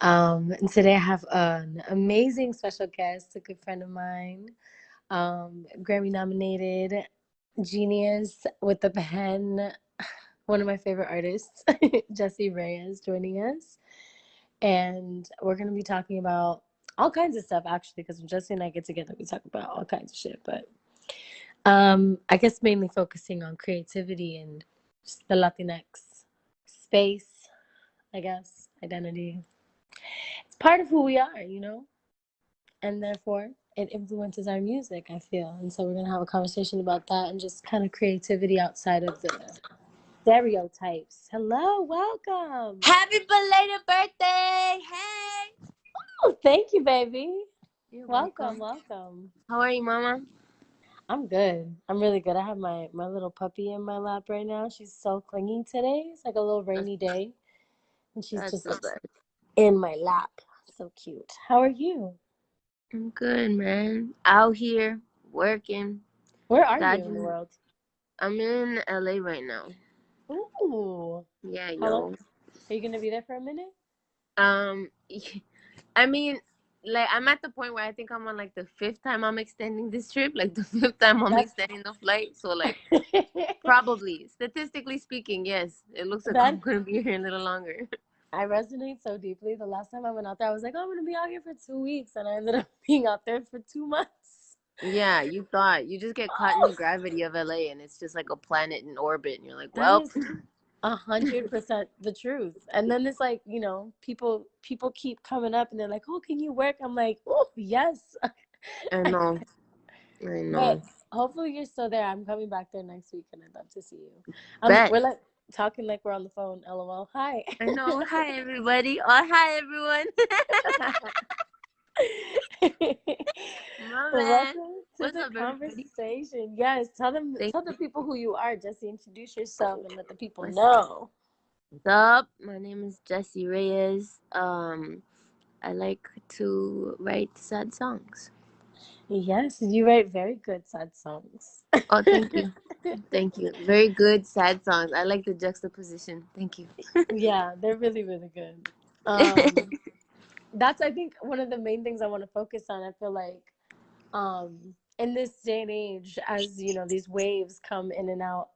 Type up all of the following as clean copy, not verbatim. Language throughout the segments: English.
And today I have an amazing special guest, a good friend of mine, Grammy nominated genius with the pen, one of my favorite artists, Jessie Reyez, joining us. And we're going to be talking about all kinds of stuff, actually, because when Jessie and I get together, we talk about all kinds of shit. But I guess mainly focusing on creativity and just the Latinx space, I guess, identity. It's part of who we are, and therefore it influences our music, I feel. And so we're going to have a conversation about that and just kind of creativity outside of the stereotypes. Hello, welcome. Happy belated birthday! Hey! Oh, thank you, baby. You're Welcome, welcome. welcome. How are you, Mama? I'm good. I'm really good. I have my little puppy in my lap right now. She's so clingy today. It's like a little That's, rainy day, and she's that's just the best. in my lap. So cute. How are you? I'm good, man. Out here working, Where are you in the dodging. world? I'm in LA right now. Ooh. Yeah, How long? yo. Are you gonna be there for a minute? Um, I mean, like I'm at the point where I think I'm on like the fifth time I'm extending this trip, like the fifth time I'm That's extending the flight. So like probably, statistically speaking, yes, it looks like I'm that gonna be here a little longer. I resonate so deeply. The last time I went out there, I was like, oh, I'm gonna be out here for 2 weeks, and I ended up being out there for 2 months. Yeah, you thought you just get caught in the gravity of LA and it's just like a planet in orbit and you're like, That well, is 100% the truth. And then it's like, people keep coming up and they're like, oh, can you work? I'm like, oh, yes. I know, I But know. hopefully you're still there. I'm coming back there next week, and I'd love to see you. Bet. We're like talking like we're on the phone. LOL. Hi. I know. Hi everybody. Oh, hi everyone. My Well, man. welcome to What's the up, everybody? conversation. Yes, Thank tell the you. people who you are, Jesse. Introduce yourself and let the people What's know. up? My name is Jessie Reyez. I like to write sad songs. Yes, you write very good sad songs. Oh, thank you. Thank you. Very good sad songs. I like the juxtaposition. Thank you. Yeah, they're really, really good. Um, that's I think one of the main things I want to focus on. I feel like in this day and age, as these waves come in and out,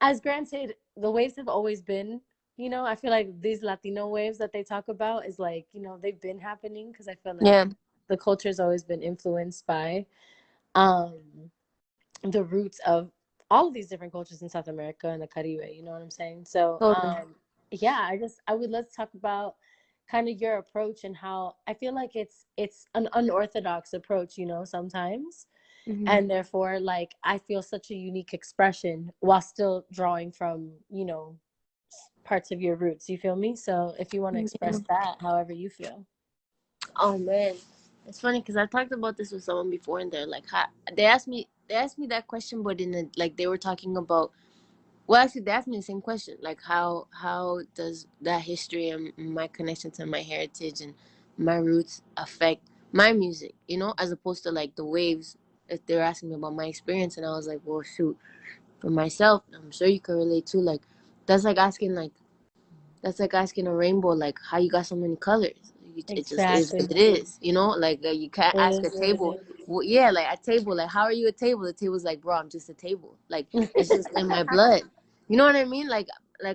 as granted, the waves have always been, I feel like these Latino waves that they talk about is like, they've been happening because I feel like Yeah, the culture's always been influenced by um the roots of all of these different cultures in South America and the Caribe, you know what I'm saying? So totally. yeah, I would let's talk about kind of your approach and how I feel like it's an unorthodox approach, sometimes, Hmm. and therefore like I feel such a unique expression while still drawing from parts of your roots, you feel me? So if you want to express that however you feel. Oh man, it's funny because I talked about this with someone before, and they're like, they asked me that question, but in a, like they were talking about. Well, actually, they asked me the same question, like how does that history and my connection to my heritage and my roots affect my music, as opposed to like the waves. If they were asking me about my experience, and I was like, well, shoot, for myself, I'm sure you can relate to like that's like asking like that's like asking a rainbow, like how you got so many colors. It just is Exactly. what it is, Like you can't It ask a is what it table. Well, yeah, like a table. Like how are you a table? The table's like, bro, I'm just a table. Like it's is. just in my blood. You know what I mean? Like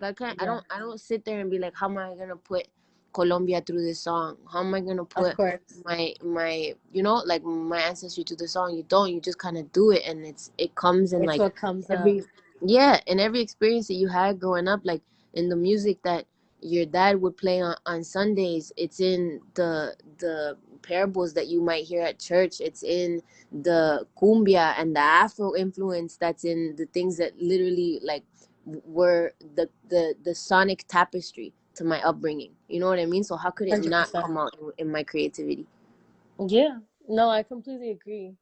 I can't. I Yeah, don't. I don't sit there and be like, how am I gonna put Colombia through this song? How am I gonna of put course. my like my ancestry to the song? You don't. You just kind of do it, and it comes in It's like what comes up. every yeah, in every experience that you had growing up, like in the music that your dad would play on Sundays. It's in the parables that you might hear at church. It's in the cumbia and the Afro influence that's in the things that literally like were the sonic tapestry to my upbringing. You know what I mean? So how could it not 100%. come out in my creativity? Yeah. No, I completely agree.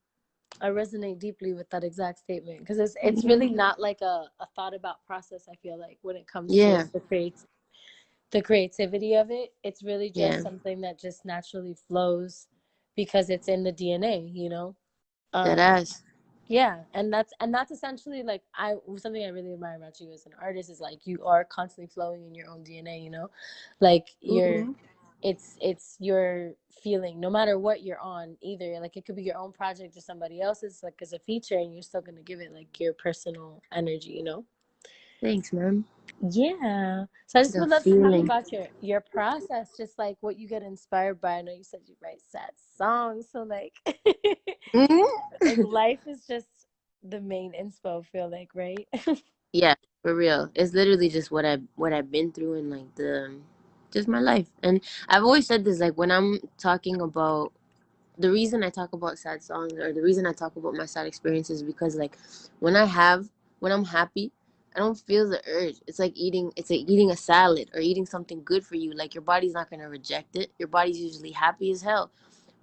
I resonate deeply with that exact statement because it's Mhm. really not like a thought about process. I feel like when it comes to Yeah, the creativity of it, it's really just yeah, something that just naturally flows because it's in the DNA, that Um, ass. yeah, and that's essentially like I something I really admire about you as an artist is like you are constantly flowing in your own DNA, like Hmm. it's your feeling no matter what you're on, either like it could be your own project or somebody else's, like as a feature, and you're still going to give it like your personal energy, you know. Thanks, man. Yeah, so I just The would love to talk feeling. about your process, just like what you get inspired by. I know you said you write sad songs, so like like Mhm. life is just the main inspo, I feel like, right? Yeah, for real. It's literally just what I've been through and like the just my life. And I've always said this, like when I'm talking about the reason I talk about sad songs or the reason I talk about my sad experiences is because like when I have when I'm happy, I don't feel the urge. It's like eating a salad or eating something good for you. Like your body's not gonna reject it. Your body's usually happy as hell.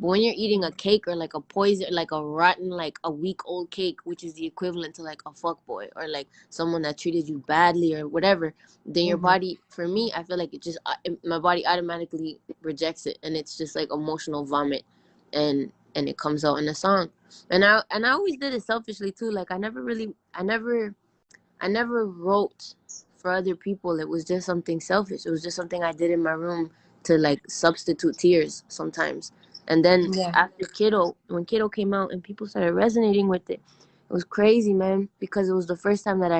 But when you're eating a cake or like a poison, like a rotten, like a week old cake, which is the equivalent to like a fuck boy or like someone that treated you badly or whatever, then your Hmm. body, for me, I feel like my body automatically rejects it, and it's just like emotional vomit, and it comes out in a song. And I always did it selfishly too. Like I never wrote for other people. It was just something selfish. It was just something I did in my room to like substitute tears sometimes. And then Yeah. after Kiddo, when Kiddo came out and people started resonating with it was crazy, man, because it was the first time that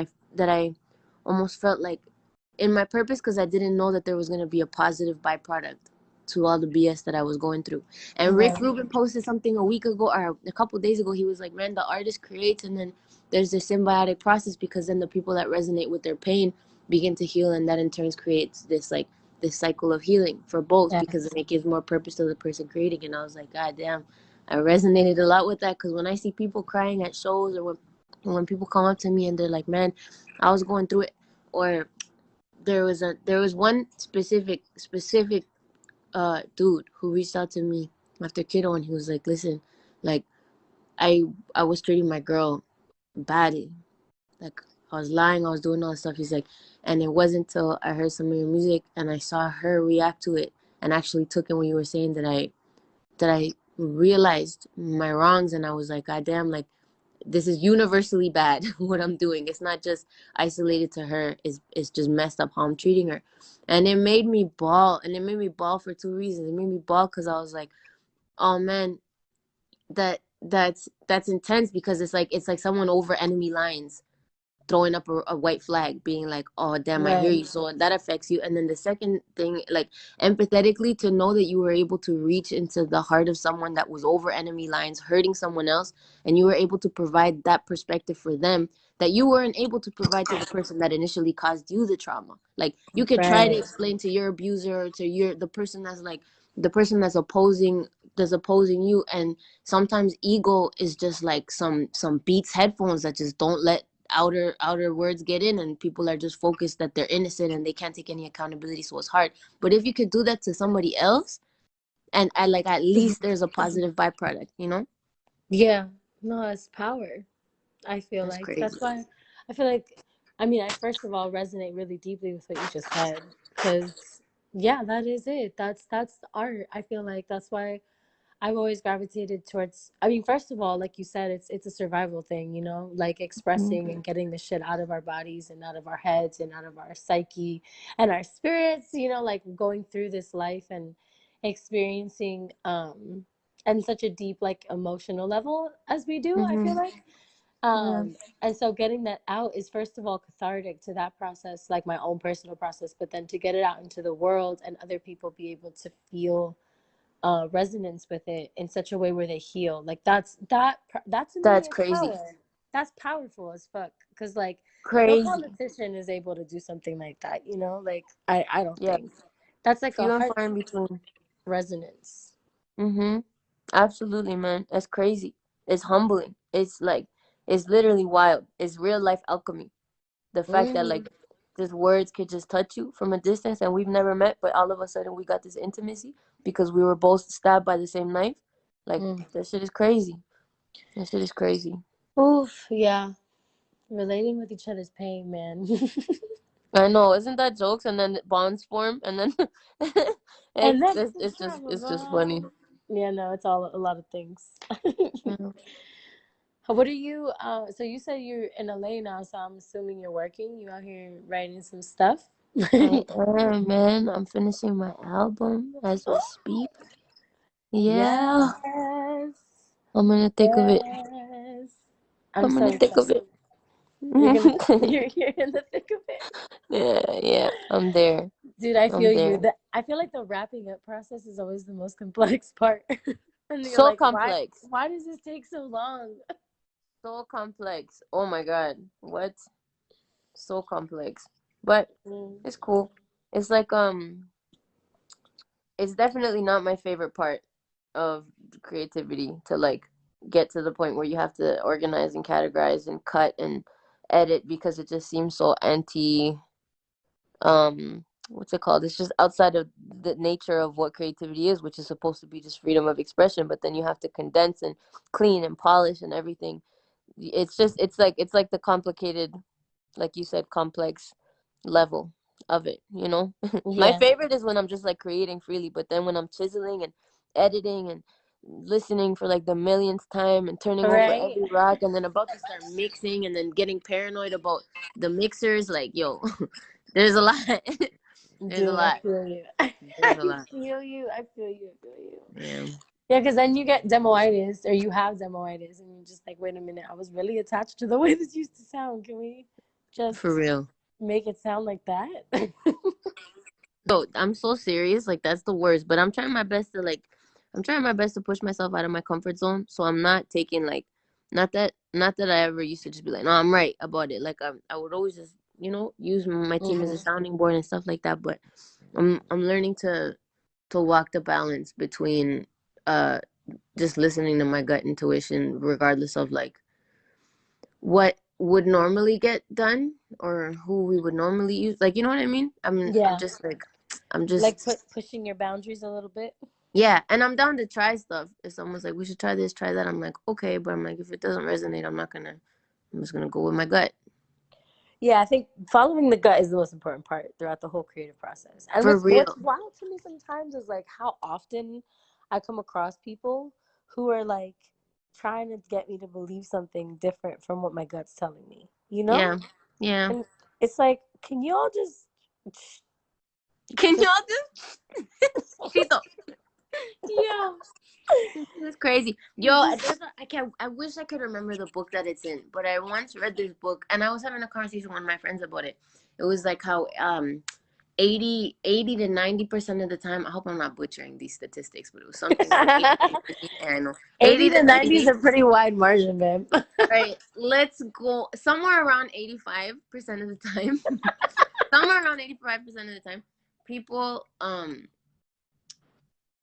I almost felt like in my purpose, because I didn't know that there was going to be a positive byproduct to all the BS that I was going through. And Rick Right. Rubin posted something a week ago or a couple days ago. He was like, "Man, the artist creates, and then there's this symbiotic process, because then the people that resonate with their pain begin to heal, and that in turn creates this cycle of healing for both, because Yes. then it gives more purpose to the person creating." And I was like, God damn, I resonated a lot with that, because when I see people crying at shows, or when people come up to me and they're like, "Man, I was going through it," or there was one specific dude who reached out to me after Kiddo, and he was like, "Listen, like I I was treating my girl badly. Like I was lying, I was doing all this stuff." He's like, "And it wasn't until I heard some of your music and I saw her react to it and actually took in what you were saying that I realized my wrongs, and I was like, God damn, like this is universally bad what I'm doing. It's not just isolated to her. It's just messed up how I'm treating her." And it made me bawl, and it made me bawl for two reasons. It made me bawl because I was like, oh man, that's intense, because it's like someone over enemy lines throwing up a white flag, being like, "Oh damn, I hear Right. you." So that affects you. And then the second thing, like empathetically, to know that you were able to reach into the heart of someone that was over enemy lines, hurting someone else, and you were able to provide that perspective for them that you weren't able to provide to the person that initially caused you the trauma. Like you could try to Right. explain to your abuser or to the person that's opposing you, and sometimes ego is just like some Beats headphones that just don't let outer words get in, and people are just focused that they're innocent and they can't take any accountability, so it's hard. But if you could do that to somebody else, and I like at least there's a positive byproduct. Yeah. No, it's power. I feel That's like crazy. that's why I feel like, I mean, I first of all resonate really deeply with what you just said, because yeah, that is it. That's the art. I feel like that's why I've always gravitated towards, I mean, first of all, like you said, it's a survival thing, you know, like Mhm. expressing and getting the shit out of our bodies and out of our heads and out of our psyche and our spirits, you know, like going through this life and experiencing and such a deep like emotional level as we do, I feel Mhm. like. Yeah. And so getting that out is first of all cathartic to that process, like my own personal process, but then to get it out into the world and other people be able to feel resonance with it in such a way where they heal. Like that to me That's is crazy. power. That's powerful as fuck. Cause like no Crazy. politician is able to do something like that. You know, like I don't Yeah. think that's like a Few and heart far in between. resonance. Mhm. Absolutely, man. That's crazy. It's humbling. It's literally wild. It's real life alchemy. The fact that Mm, like just words could just touch you from a distance, and we've never met, but all of a sudden we got this intimacy because we were both stabbed by the same knife. Like mm. that shit is crazy. That shit is crazy. Oof, yeah. Relating with each other's pain, man. I know, isn't that jokes? And then bonds form, and then And it's then just it's it's just trauma, it's just funny. bro. Yeah, no, it's all a lot of things. Yeah. What are you? So you said you're in LA now, so I'm assuming you're working. You out here writing some stuff. I am, man. I'm finishing my album as we speak. Yeah, Yes. I'm in the thick of it. Yes. I'm I'm in so the thick of excited. it. You're in the thick of it. Yeah, yeah. I'm there. Dude, I I'm feel you. there. I feel like the wrapping up process is always the most complex part. And you're So like, complex. why does this take so long? So complex. Oh my god. What? So complex. But Mm. it's cool. It's like it's definitely not my favorite part of creativity to like get to the point where you have to organize and categorize and cut and edit because it just seems so anti what's it called? It's just outside of the nature of what creativity is, which is supposed to be just freedom of expression, but then you have to condense and clean and polish and everything. It's like the complicated, like you said, complex level of it, you know? My Yeah. favorite is when I'm just like creating freely, but then when I'm chiseling and editing and listening for like the millionth time and turning over Right? every rock and then about to start mixing and then getting paranoid about the mixers, like, yo, there's a lot. There's a Dude, I lot. feel you. There's I a lot. feel you. I feel you. I feel you. Yeah. Yeah, because then you get demoitis, or you have demoitis, and you're just like, wait a minute, I was really attached to the way this used to sound. Can we For just real. make it sound like that? No, I'm so serious. Like that's the worst. But I'm trying my best to push myself out of my comfort zone. So I'm not taking like, not that I ever used to just be like, no, I'm right about it. Like I would always just, use my team as a Hmm. sounding board and stuff like that. But I'm learning to walk the balance between uh just listening to my gut intuition, regardless of like what would normally get done or who we would normally use. Like, you know what I mean? I'm Yeah, just like I'm like just pushing your boundaries a little bit. yeah, and I'm down to try stuff. If someone's like, we should try this, try that, I'm like, okay, but I'm like, if it doesn't resonate, I'm just gonna go with my gut. Yeah, I think following the gut is the most important part throughout the whole creative process. And For what's real. wild to me sometimes is like how often I come across people who are like trying to get me to believe something different from what my gut's telling me, you know? Yeah. Yeah. And it's like, can you all Can just y'all just Chito? Yeah. It's crazy. Yo, just I wish I could remember the book that it's in, but I once read this book and I was having a conversation with my friends about it. It was like how 80 to 90% of the time, I hope I'm not butchering these statistics, but it was something like 80 to 90, yeah, I know. 80 80 to to 90 is 90, a pretty wide margin, babe. right? Let's go somewhere around 85% of the time. Somewhere around 85% of the time, people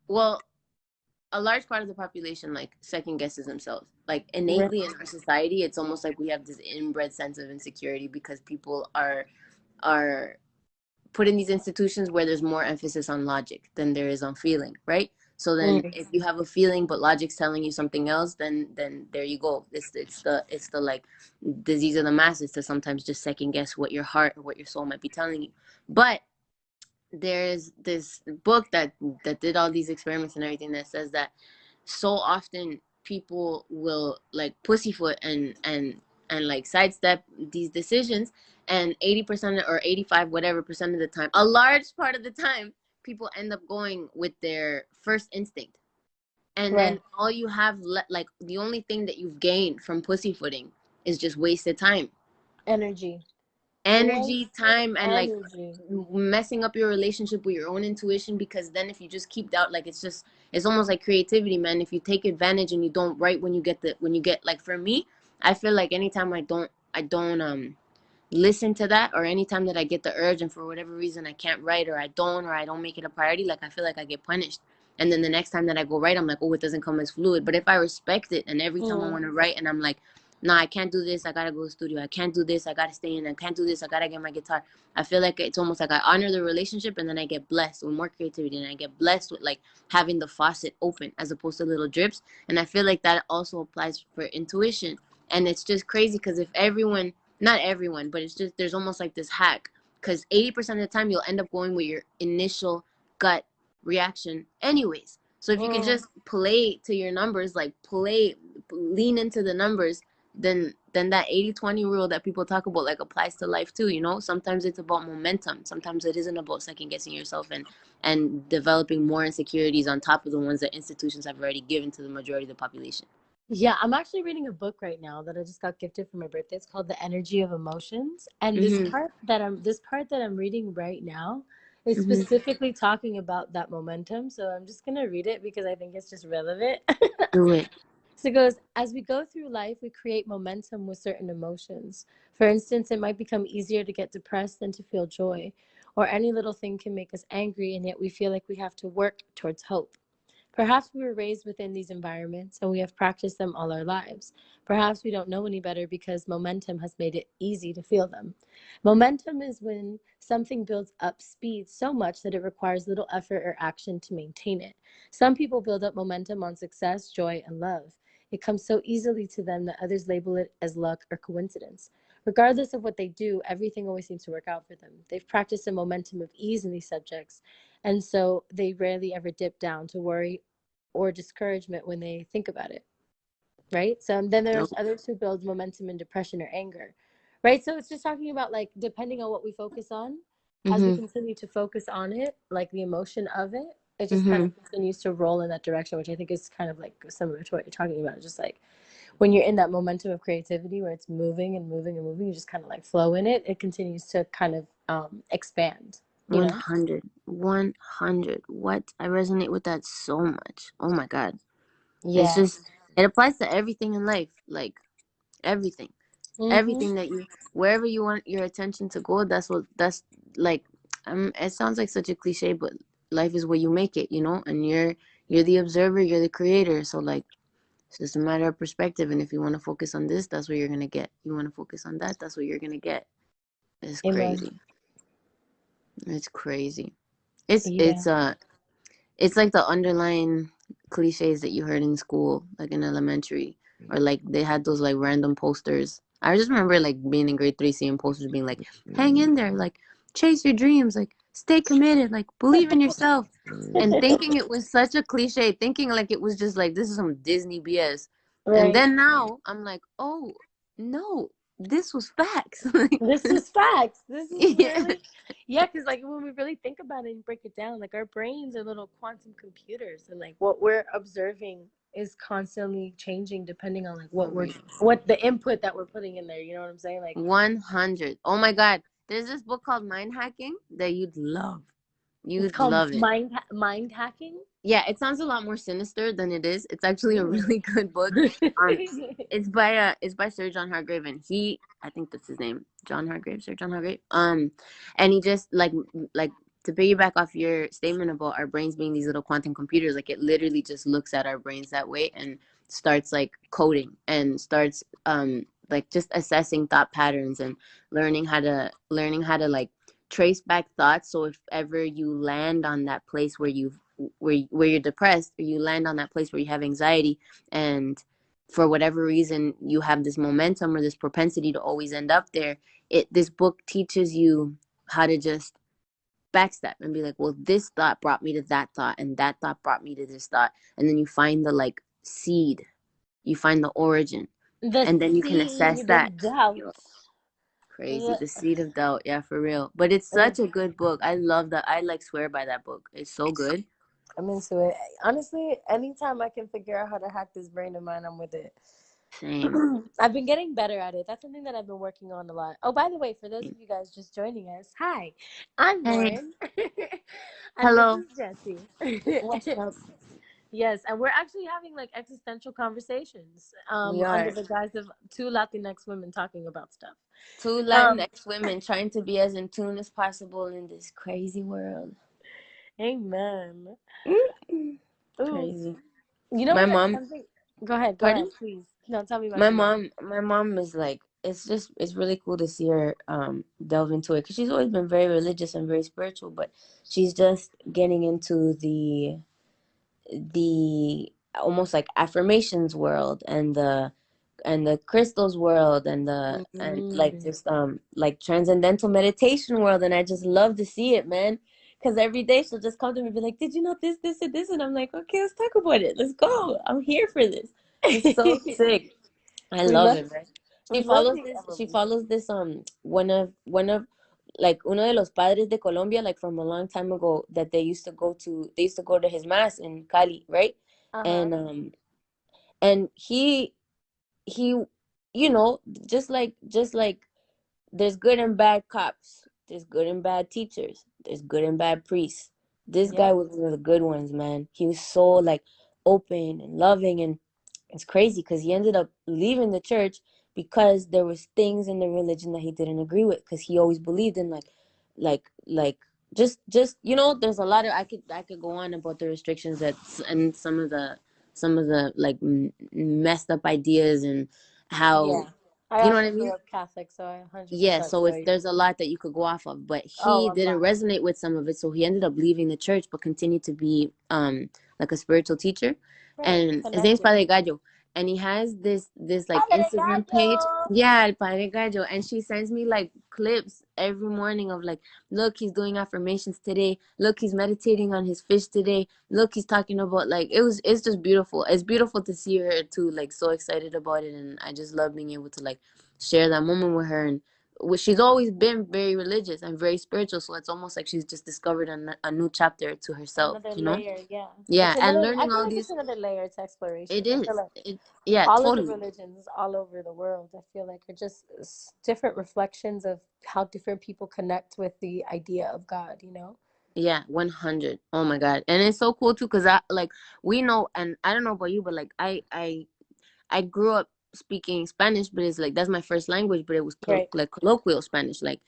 well, a large part of the population like second guesses themselves. Like innately in our society, it's almost like we have this inbred sense of insecurity because people are put in these institutions where there's more emphasis on logic than there is on feeling, right? So then Mm. if you have a feeling but logic's telling you something else, then there you go. It's the like disease of the masses to sometimes just second guess what your heart or what your soul might be telling you. But there's this book that did all these experiments and everything that says that so often people will like pussyfoot and like sidestep these decisions, and 80% or 85 whatever percent of the time, a large part of the time, people end up going with their first instinct, and then Right. all you have like the only thing that you've gained from pussyfooting is just wasted time, Energy. energy, Wasted time, and like energy. messing up your relationship with your own intuition, because then if you just keep doubt, like it's almost like creativity, man. If you take advantage and you don't write when you get like, for me, I feel like anytime I don't listen to that, or anytime that I get the urge and for whatever reason I can't write, or I don't make it a priority, like I feel like I get punished. And then the next time that I go write, I'm like, oh, it doesn't come as fluid. But if I respect it, and every time I Mm. want to write and I'm like, nah, I can't do this, I gotta go to the studio, I can't do this, I gotta stay in, I can't do this, I gotta get my guitar, I feel like it's almost like I honor the relationship, and then I get blessed with more creativity, and I get blessed with like having the faucet open as opposed to little drips. And I feel like that also applies for intuition. And it's just crazy because if everyone, not everyone, but it's just, there's almost like this hack, because 80% of the time you'll end up going with your initial gut reaction anyways. So if you could Mm. just play to your numbers, like lean into the numbers, then then that 80-20 rule that people talk about like applies to life too, you know? Sometimes it's about momentum. Sometimes it isn't about second guessing yourself and developing more insecurities on top of the ones that institutions have already given to the majority of the population. Yeah, I'm actually reading a book right now that I just got gifted for my birthday. It's called The Energy of Emotions. And Mm-hmm. this part that I'm reading right now is Mm-hmm. specifically talking about that momentum. So I'm just gonna read it because I think it's just relevant. Do it. So it goes, as we go through life, we create momentum with certain emotions. For instance, it might become easier to get depressed than to feel joy, or any little thing can make us angry, and yet we feel like we have to work towards hope. Perhaps we were raised within these environments and we have practiced them all our lives. Perhaps we don't know any better because momentum has made it easy to feel them. Momentum is when something builds up speed so much that it requires little effort or action to maintain it. Some people build up momentum on success, joy, and love. It comes so easily to them that others label it as luck or coincidence. Regardless of what they do, everything always seems to work out for them. They've practiced a momentum of ease in these subjects, and so they rarely ever dip down to worry or discouragement when they think about it, right? So then there's others who build momentum in depression or anger, right? So it's just talking about like depending on what we focus on, as we Mm-hmm. continue to focus on it, like the emotion of it, it just kind Mm-hmm. of continues to roll in that direction, which I think is kind of like similar to what you're talking about. Just like when you're in that momentum of creativity where it's moving and moving and moving, you just kind of like flow in it. It continues to kind of expand, you know? 100. 100. What? I resonate with that so much. Oh my God. It's Yeah. just, it applies to everything in life. Like, everything. Mm-hmm. Everything that you, wherever you want your attention to go, that's like, it sounds like such a cliche, but life is where you make it, you know? And you're the observer, you're the creator. So, like, it's just a matter of perspective. And if you want to focus on this, that's what you're going to get. You want to focus on that, that's what you're going to get. It's Amen. crazy. It's crazy. It's, Yeah. it's, uh, It's like the underlying cliches that you heard in school, like in elementary, or like they had those like random posters. I just remember like being in grade 3, seeing posters being like, hang in there, like chase your dreams, like stay committed, like believe in yourself. And thinking it was such a cliche, thinking like it was just like, this is some Disney BS. And Right. then now I'm like, oh, no, this was facts. Like, This is facts. This is yeah. really, yeah, because like when we really think about it and break it down, like our brains are little quantum computers, and like what we're observing is constantly changing depending on like what the input that we're putting in there. You know what I'm saying? Like 100. Oh my God. There's this book called Mind Hacking that you'd love. it's You'd called love it. mind hacking. Yeah, it sounds a lot more sinister than it is. It's actually a really good book. Um, it's by Sir John Hargrave, and I think that's his name, John Hargrave, Sir John Hargrave. And he just like to piggyback off your statement about our brains being these little quantum computers, like it literally just looks at our brains that way and starts like coding and starts like just assessing thought patterns and learning how to like trace back thoughts. So if ever you land on that place where you're depressed, or you land on that place where you have anxiety, and for whatever reason you have this momentum or this propensity to always end up there, this book teaches you how to just backstep and be like, well, this thought brought me to that thought, and that thought brought me to this thought, and then you find the like seed, you find the origin, The and then you can assess seed that. of doubt. Yo, crazy, The- the seed of doubt. Yeah, for real. But it's such a good book. I love that. I like swear by that book. It's so good. I'm into it. Honestly, anytime I can figure out how to hack this brain of mine, I'm with it. Same. I've been getting better at it. That's something that I've been working on a lot. Oh, by the way, for those of Same. you guys just joining us, hi, I'm Hey, Lauren, and this hello. is Jessie. What's up? Yes, and we're actually having like existential conversations We under are the guise of two Latinx women talking about stuff. two Um, Latinx women trying to be as in tune as possible in this crazy world. amen. Mm-mm. Ooh, Crazy. you know My what? mom, Something. Go ahead, pardon? please. No, tell me about My your mom. mom, my mom is like, it's really cool to see her delve into it, because she's always been very religious and very spiritual, but she's just getting into the almost like affirmations world, and the crystals world, and like Mm. just like transcendental meditation world, and I just love to see it, man. Because every day she'll just come to me and be like, did you know this and this? And I'm like, okay, let's talk about it, let's go, I'm here for this. It's so sick. I We love love it, man. She Love follows the this. She evolution. follows this. One of like uno de los padres de Colombia, like from a long time ago, that they used to go to. They used to go to his mass in Cali, right? Uh-huh. And he, just like there's good and bad cops. There's good and bad teachers. There's good and bad priests. This guy Yep. was one of the good ones, man. He was so like open and loving, and it's crazy because he ended up leaving the church because there was things in the religion that he didn't agree with, because he always believed in like just there's a lot of I could go on about the restrictions and some of the like messed up ideas and how, Yeah. I you know what also I grew mean. up Catholic, so I Yeah, 100% so feel it's you. there's a lot that you could go off of, but Oh, he a didn't lot. resonate with some of it, so he ended up leaving the church, but continued to be like a spiritual teacher, Right. and his name's Connected. Padre Gallo, and he has this like Padre Instagram page. Gallo! Yeah, El Padre Gallo, and she sends me like clips every morning of like, look, he's doing affirmations today. Look, he's meditating on his fish today. Look, he's talking about like it's just beautiful. It's beautiful to see her too, like so excited about it, and I just love being able to like share that moment with her. And she's always been very religious and very spiritual, so it's almost like she's just discovered a new chapter to herself, Another you know. layer, yeah. Yeah, It's and another, I learning feel all like it's these. another layer to exploration. It I feel is like yeah, all of the totally. religions all over the world, I feel like are just different reflections of how different people connect with the idea of God, you know? Yeah, 100. Oh my god. And it's so cool too, because I like, we know, and I don't know about you, but like I grew up speaking Spanish, but it's like that's my first language, but it was Right. like colloquial Spanish, like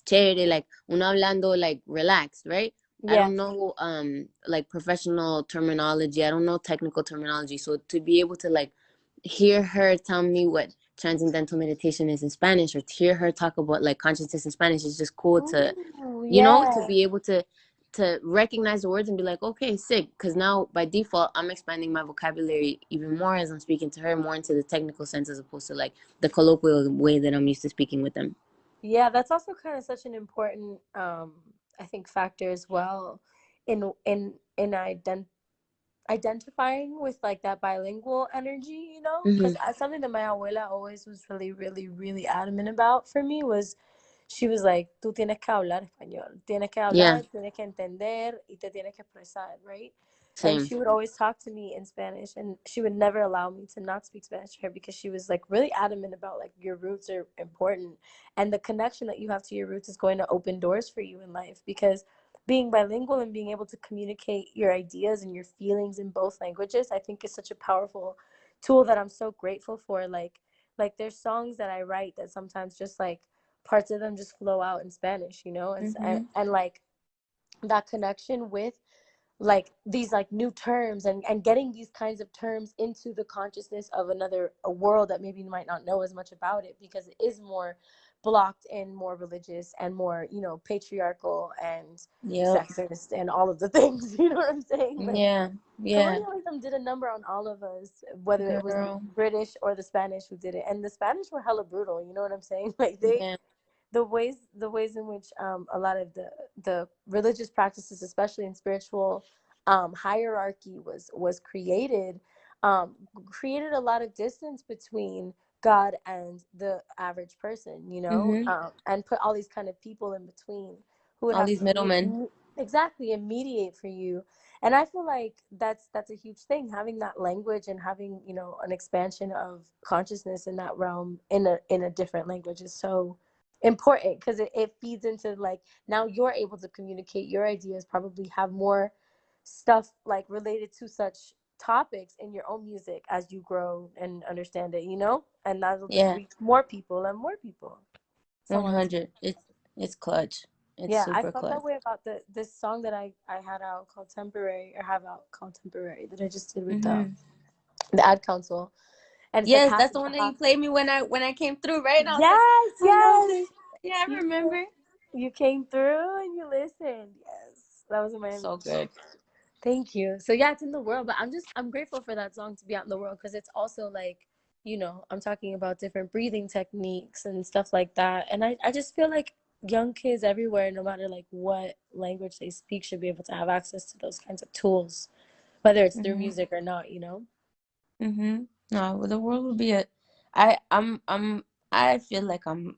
chévere, like uno hablando like relaxed, right? I Yeah. don't know like professional terminology. I don't know technical terminology. So to be able to like hear her tell me what transcendental meditation is in Spanish, or to hear her talk about like consciousness in Spanish, is just cool to, Ooh, to yeah. be able to recognize the words and be like, okay, sick. Because now by default, I'm expanding my vocabulary even more as I'm speaking to her, more into the technical sense as opposed to like the colloquial way that I'm used to speaking with them. Yeah, that's also kind of such an important I think factor as well in identifying with like that bilingual energy, you know? Mm-hmm. Because something that my abuela always was really, really, really adamant about for me was she was like, tú tienes que hablar español, tienes que Yeah, hablar, tienes que entender y te tienes que expresar, right? And same. she would always talk to me in Spanish, and she would never allow me to not speak Spanish to her because she was like really adamant about like your roots are important, and the connection that you have to your roots is going to open doors for you in life because being bilingual and being able to communicate your ideas and your feelings in both languages, I think is such a powerful tool that I'm so grateful for. Like there's songs that I write that sometimes just like parts of them just flow out in Spanish, you know, Mm-hmm. and like that connection with like these like new terms and getting these kinds of terms into the consciousness of another a world that maybe might not know as much about it because it is more blocked and more religious and more, you know, patriarchal and Yep. sexist and all of the things. You know what I'm saying? Like Yeah. Yeah. colonialism did a number on all of us, whether it was the Girl. British or the Spanish who did it, and the Spanish were hella brutal, you know what I'm saying? Like they Yeah. the ways in which a lot of the religious practices, especially in spiritual hierarchy, was created, created a lot of distance between God and the average person, you know, Mm-hmm. and put all these kind of people in between who would All have these to middlemen. exactly and mediate for you. And I feel like that's a huge thing, having that language and having, you know, an expansion of consciousness in that realm in a different language is so important because it feeds into like now you're able to communicate your ideas, probably have more stuff like related to such topics in your own music as you grow and understand it, you know, and that'll just Yeah. reach more people and more people, so on and so 100. It's clutch. It's yeah. I super felt that clutch. way about this song that I had out called Temporary, or have out called Temporary, that I just did with Mm-hmm. the ad council, and it's like Yes, half that's of the the one that you half. played me when I came through, right? And I was like, Yes, I love yes. this. Yeah, I You remember. you came through and you listened. Yes, that was in Miami So Beach. good. Thank you. So yeah, it's in the world, but I'm grateful for that song to be out in the world because it's also like, you know, I'm talking about different breathing techniques and stuff like that. And I just feel like young kids everywhere, no matter like what language they speak, should be able to have access to those kinds of tools, whether it's through Mm-hmm. music or not, you know? Mm-hmm. No, the world would be a I feel like I'm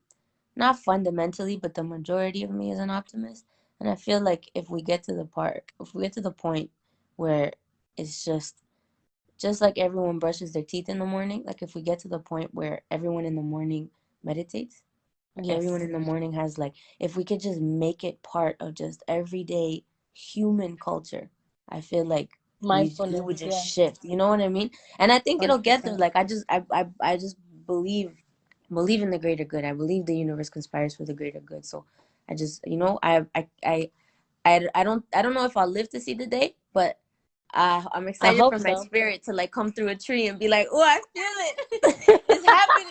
not fundamentally, but the majority of me is an optimist. And I feel like if we get to the point where it's just like everyone brushes their teeth in the morning, like if we get to the point where everyone in the morning meditates, everyone Yes. in the morning has like, if we could just make it part of just everyday human culture, I feel like we would Mindfulness, just yeah. shift. You know what I mean? And I think it'll get there. 100%. Like I just believe believe in the greater good. I believe the universe conspires for the greater good. So I just, I don't know if I'll live to see the day, but I'm I excited hope for my so. spirit to like come through a tree and be like, oh, I feel it. It's happening.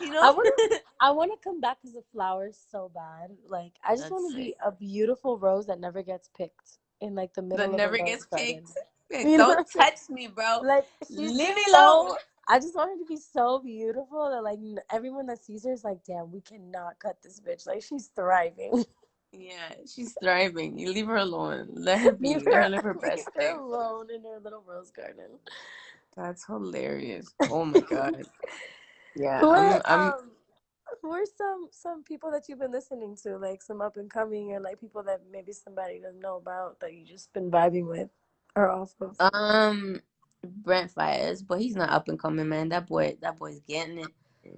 You know? I want to I want to come back as a flower so bad. Like I just That's want to sick. be a beautiful rose that never gets picked in like the That middle of a never rose gets garden. picked. Hey, You know what don't I'm saying? touch me, bro. Like she's Leave just me alone. so. I just want her to be so beautiful that like everyone that sees her is like, damn, we cannot cut this bitch. Like she's thriving. Yeah, she's thriving. You leave her alone. Let her leave be. Let her, her live her leave best her life. alone in her little rose garden. That's hilarious. Oh my god. Yeah, Who are I'm who are some people that you've been listening to, like some up and coming, or like people that maybe somebody doesn't know about that you just been vibing with or off of? um Brent Fires, but he's not up and coming, man. That boy's getting it.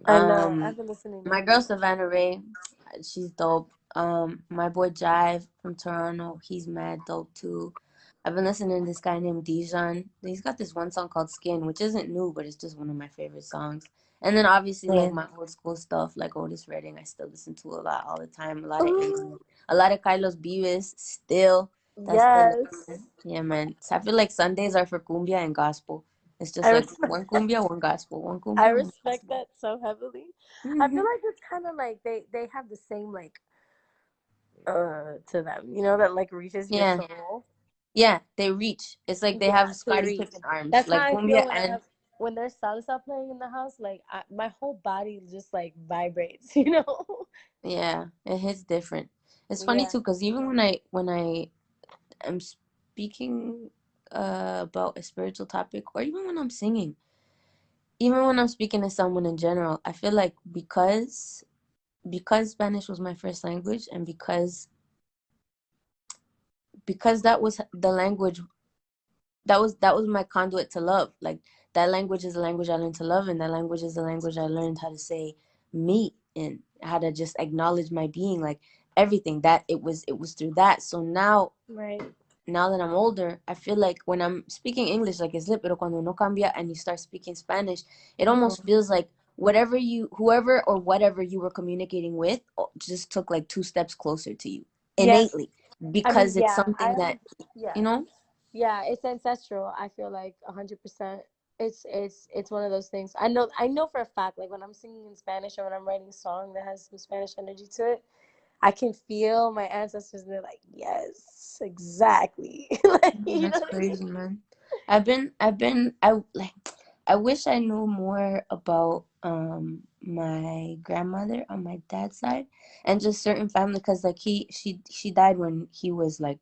I know Um I've been listening to my him. girl Savannah Ray, she's dope. My boy Jive from Toronto, he's mad dope too. I've been listening to this guy named Dijon. He's got this one song called Skin, which isn't new, but it's just one of my favorite songs. And then obviously like Yeah. my old school stuff, like Otis Redding, I still listen to a lot all the time. A lot of Ooh, Eminem, a lot of Carlos Vives, still. That's still yes. yeah, man. So I feel like Sundays are for cumbia and gospel. It's just I like respect one cumbia, one gospel, one I cumbia, one respect gospel. that so heavily. I feel Hmm. like it's kind of like they have the same like to them, you know, that like reaches your Yeah. soul. Yeah, they reach. It's like they Yeah, have they Scotty reach. Pippen arms, That's how like I feel cumbia when I and have when there's salsa playing in the house. Like my whole body just like vibrates, you know? yeah, it hits different. It's funny Yeah. too, because even when I am speaking about a spiritual topic, or even when I'm speaking to someone in general, I feel like because Spanish was my first language, and because that was the language that was my conduit to love. Like that language is the language I learned to love, and that language is the language I learned how to say me and how to just acknowledge my being, like everything. That it was through that. So Right. now that I'm older, I feel like when I'm speaking English, like es lit, pero cuando no cambia and you start speaking Spanish, it almost Mhm. feels like whoever or whatever you were communicating with just took like two steps closer to you Yes. innately, I mean, because it's yeah, something that, you yeah. know. Yeah, it's ancestral. I feel like 100%. It's one of those things. I know for a fact. Like when I'm singing in Spanish or when I'm writing a song that has some Spanish energy to it, I can feel my ancestors. And they're like, yes, exactly. Like you know That's what I mean? crazy, man. I wish I knew more about my grandmother on my dad's side, and just certain family, because like she died when he was like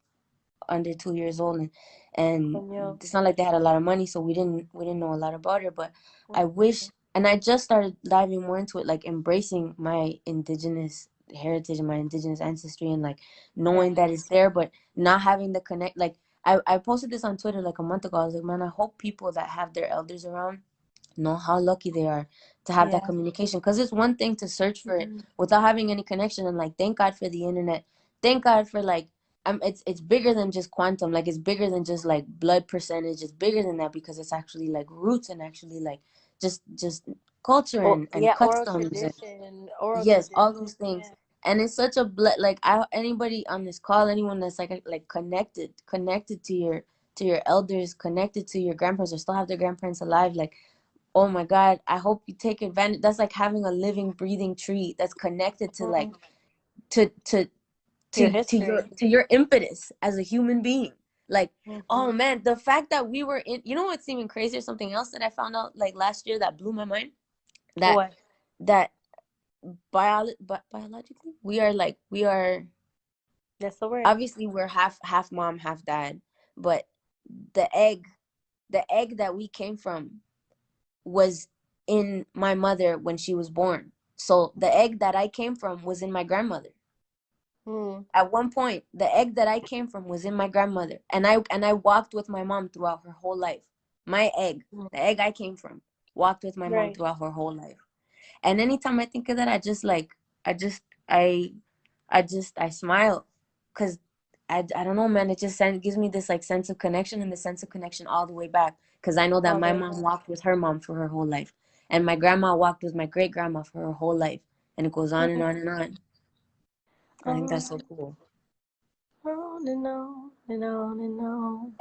under 2 years old, and Coño. it's not like they had a lot of money, so we didn't know a lot about her. But I wish, and I just started diving more into it, like embracing my indigenous heritage and my indigenous ancestry, and like Yeah. knowing that it's there, but not having the connect. Like I posted this on Twitter like a month ago. I was like, man, I hope people that have their elders around know how lucky they are to have that Yeah. communication, because it's one thing to search for it Mhm. without having any connection. And like, thank God for the internet, thank God for like, it's bigger than just quantum, like it's bigger than just like blood percentage, it's bigger than that, because it's actually like roots, and actually like just culture Or and yeah, customs, and oral yes, tradition. all those things. Yeah. And it's such a like, anybody on this call, anyone that's like connected to your elders, connected to your grandparents, or still have their grandparents alive, like, oh my God, I hope you take advantage. That's like having a living, breathing tree that's connected to like Mhm. to to Your to history. your impetus as a human being. Like, oh Mhm. man, the fact that we were in, you know what's even crazier? Something else that I found out like last year that blew my mind. That What? that biologically we are That's the word. obviously we're half mom, half dad, but the egg the egg that we came from was in my mother when she was born. So the egg that I came from was in my grandmother. At one point, the egg that I came from was in my grandmother, and I walked with my mom throughout her whole life. My egg, the egg I came from, walked with my mom throughout her whole life. And anytime I think of that, I smile, cause I don't know, man. It just gives me this like sense of connection, and the sense of connection all the way back, cause I know that my mom walked with her mom for her whole life, and my grandma walked with my great grandma for her whole life, and it goes on and on and on. I think that's so cool. On and on and on and on.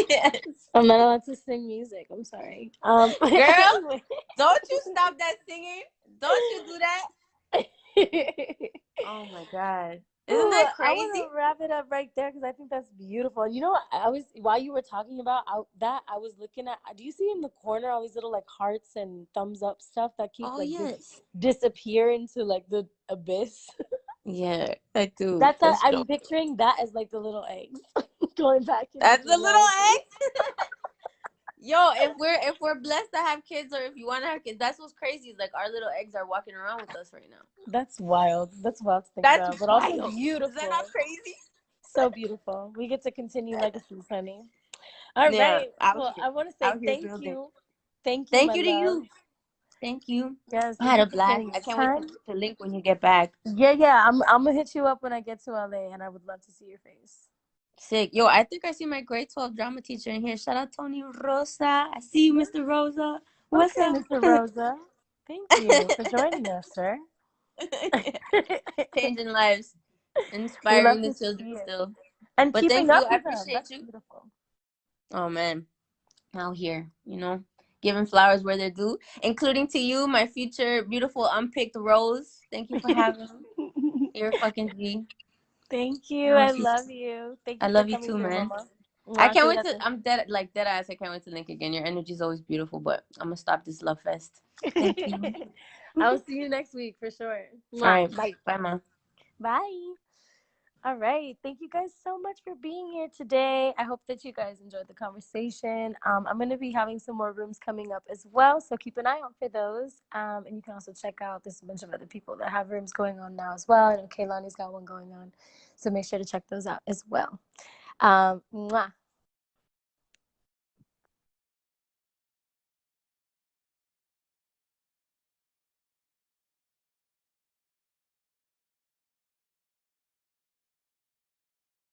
Yes. I'm not allowed to sing music. I'm sorry. Girl, Anyway. don't you stop that singing. Don't you do that. Oh my God. Isn't Ooh, that I crazy? want to wrap it up right there because I think that's beautiful. You know, I was while you were talking about I was looking at. Do you see in the corner all these little like hearts and thumbs up stuff that keep like Yes. disappear into like the abyss? Yeah, I do. That's That's I'm dope. picturing that as like the little eggs going back into That's the little humanity. egg. Yo, if we're blessed to have kids, or if you want to have kids, that's what's crazy. Is like our little eggs are walking around with us right now. That's wild. That's wild to think That's about, but also wild. beautiful. Is that not crazy? So beautiful. We get to continue legacies, honey. All Yeah, right. Well, I want to say out here thank building. you. Thank you, Thank my you to love. you. Thank you. Yes, I thank had you a for blast. sharing your I can't wait time. to link when you get back. Yeah. I'm gonna hit you up when I get to LA, and I would love to see your face. Sick. Yo, I think I see my grade 12 drama teacher in here. Shout out Tony Rosa. I see you, Mr. Rosa. What's Okay, up? Mr. Rosa. Thank you for joining us, sir. Changing lives. We Inspiring love the to see children it. still. And But keeping thank you. up I with them. appreciate That's you. beautiful. Oh, man. Out here, giving flowers where they're due, including to you, my future beautiful unpicked rose. Thank you for having me. You're a fucking G. Thank you. I love you. Thank I you for love you coming too, through, man. Mama. I can't wait to. I'm dead, like dead ass. I can't wait to link again. Your energy is always beautiful, but I'm gonna stop this love fest. Thank you. I'll see you next week for sure. All right, Bye. bye, ma. Bye. All right. Thank you guys so much for being here today. I hope that you guys enjoyed the conversation. I'm going to be having some more rooms coming up as well. So keep an eye out for those. And you can also check out, there's a bunch of other people that have rooms going on now as well. I know Kaylani's got one going on. So make sure to check those out as well. Mwah.